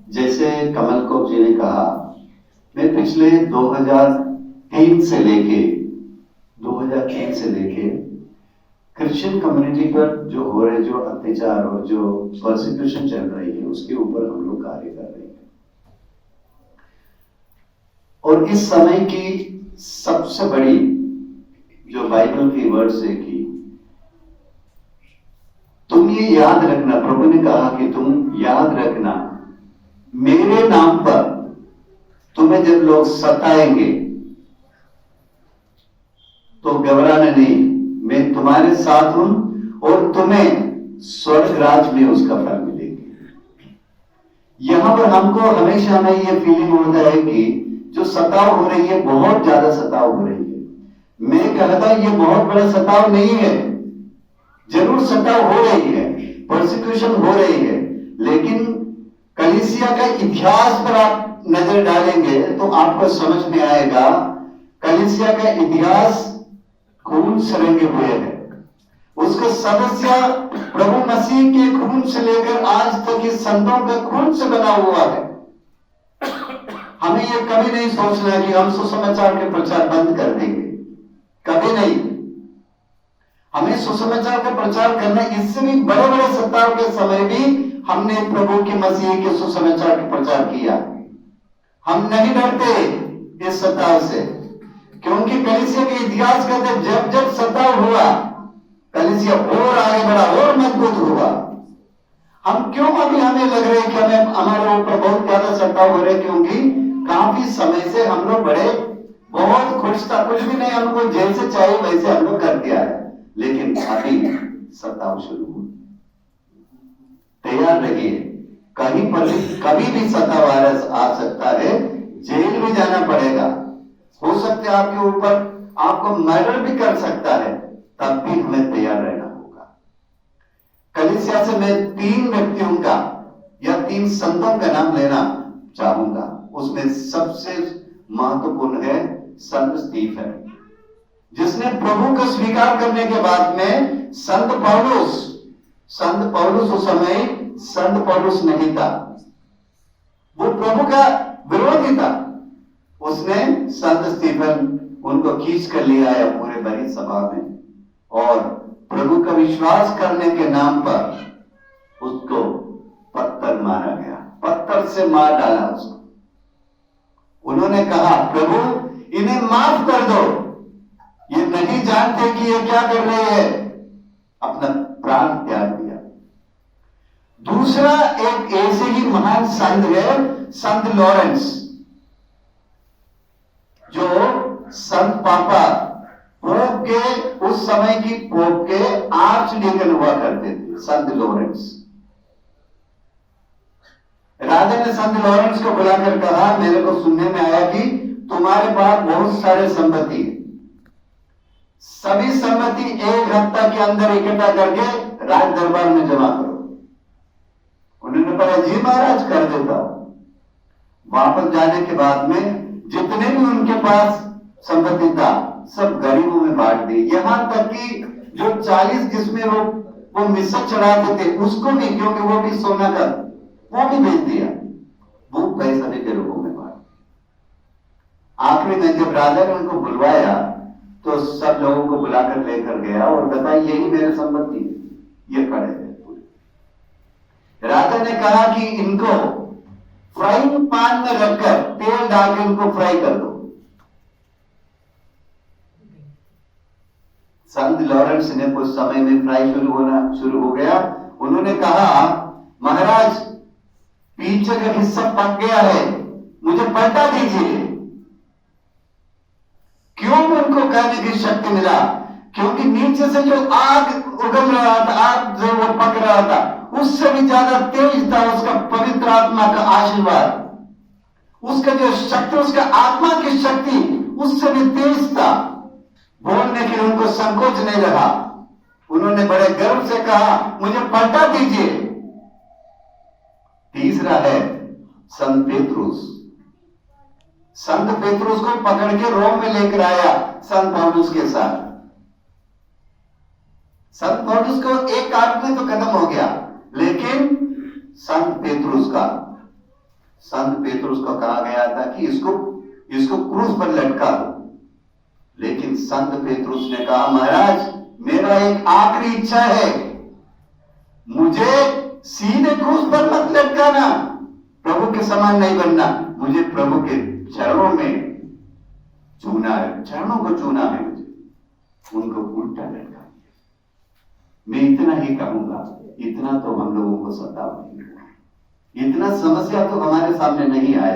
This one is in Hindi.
जैसे कमल कोप जी ने कहा, मैं पिछले 2003 से लेके क्रिश्चियन कम्युनिटी पर जो हो रहे जो अत्याचार और जो परसिक्यूशन चल रही है उसके ऊपर हम लोग कार्य कर रहे हैं। और इस समय की सबसे बड़ी जो बाइबल की वर्ड्स है कि तुम ये याद रखना, प्रभु ने कहा कि तुम याद रखना मेरे नाम पर तुम्हें जब लोग सताएंगे तो घबराना नहीं, मैं तुम्हारे साथ हूं और तुम्हें स्वर्ग राज में उसका फल मिलेगा। यहां पर हमको हमेशा हमें यह फीलिंग होता है कि जो सताव हो रही है बहुत ज्यादा सताव हो रही है। मैं कहता ये बहुत बड़ा सताव नहीं है, जरूर सताव हो रही है, परसिक्यूशन हो रही है, लेकिन कलीसिया का इतिहास पर आप नजर डालेंगे तो आपको समझ में आएगा कलीसिया का इतिहास खून से रंगे हुए है। उसके सदस्य प्रभु मसीह के खून से लेकर आज तक इस संतों के खून से बना हुआ है। हमें यह कभी नहीं सोचना कि हम सुसमाचार के प्रचार बंद कर देंगे, कभी नहीं। हमें सुसमाचार का प्रचार करना, इससे भी बड़े बड़े सत्ताओं के समय भी हमने प्रभु के मसीह के सुसमाचार का प्रचार किया। हम नहीं डरते इस सत्ताव से, क्योंकि कलीसिया के इतिहास कहते जब जब सत्ताव हुआ कलीसिया और आगे बढ़ा और मजबूत हुआ। हम क्यों अभी हमें लग रहे कि हमें हमारे ऊपर बहुत ज्यादा सत्ताव हो रहे, क्योंकि काफी समय से हम लोग बड़े बहुत खुश था, कुछ भी नहीं, हमको जैसे चाहिए वैसे हम लोग कर दिया है, लेकिन अभी सत्ताव शुरू हुई। तैयार रहिए, कहीं पर कभी भी सत्ता वायरस आ सकता है, जेल में जाना पड़ेगा, हो सकता है आपके ऊपर आपको मर्डर भी कर सकता है, तब भी हमें तैयार रहना होगा। कलीसिया से मैं 3 व्यक्तियों का या 3 संतों का नाम लेना चाहूंगा। उसमें सबसे महत्वपूर्ण है संत स्टीफन, जिसने प्रभु को स्वीकार करने के बाद में संत पौलुस उस समय संत पौलुस नहीं था, वो प्रभु का विरोधी था। उसने संत स्टीफन उनको खींच कर ले आया पूरे बड़ी सभा में और प्रभु का विश्वास करने के नाम पर उसको पत्थर मारा गया, पत्थर से मार डाला उसको। उन्होंने कहा प्रभु इन्हें माफ कर दो, ये नहीं जानते कि ये क्या कर रहे हैं, अपना प्राण त्याग दिया। दूसरा एक ऐसे ही महान संत है संत लॉरेंस, जो संत पापा पोप के उस समय की पोप के आर्च डीकन हुआ करते थे, संत लॉरेंस। राजा ने संत लॉरेंस को बुलाकर कहा, मेरे को सुनने में आया कि तुम्हारे पास बहुत सारे संपत्ति है, सभी संपत्ति 1 हफ्ता के अंदर इकट्ठा करके राज दरबार में जमा करो। उन्होंने कहा जी महाराज कर देता। वापस जाने के बाद में जितने भी उनके पास संपत्ति था सब गरीबों में बांट दी, यहां तक कि जो 40 जिसमें वो मिस्र चढ़ाते थे उसको भी, क्योंकि वो भी सोना का, वो भी बेच दिया, वो पैसा भी गरीबों में बांट दिया। आखिरी में जब राजा ने उनको बुलवाया तो सब लोगों को बुलाकर लेकर गया और बताया यही मेरे संपत्ति है, ये खड़े थे। राजा ने कहा कि इनको फ्राइंग पैन में रखकर तेल डाल के इनको फ्राई कर दो। संत लॉरेंस ने कुछ समय में फ्राई शुरू हो गया। उन्होंने कहा महाराज पीछे का हिस्सा पक गया है, मुझे पलटा दीजिए। क्यों उनको कहने की शक्ति मिला? क्योंकि नीचे से जो आग उगल रहा था, आग जो वो पक रहा था, उससे भी ज्यादा तेज था उसका पवित्र आत्मा का आशीर्वाद, उसका जो शक्ति, उसका आत्मा की शक्ति उससे भी तेज था। बोलने के लिए उनको संकोच नहीं रहा। उन्होंने बड़े गर्व से कहा मुझे पलटा दीजिए। तीसरा है संत पेत्रुस। संत पेत्रुस को पकड़ के रोम में लेकर आया संत पौलुस के साथ। संत पौलुस को एक आदमी तो खत्म हो गया, लेकिन संत पेत्रुस का संत पेतरुस को कहा गया था कि इसको क्रूस पर लटका दो, लेकिन संत पेतरुस ने कहा महाराज मेरा एक आखिरी इच्छा है, मुझे सीधे क्रूस पर मत लटकाना, प्रभु के समान नहीं बनना, मुझे प्रभु के चरणों में चूना है, चरणों को चूना है, मुझे उनको उल्टा लटका। मैं इतना ही कहूंगा, इतना तो हम लोगों को सता नहीं, इतना समस्या तो हमारे सामने नहीं आया।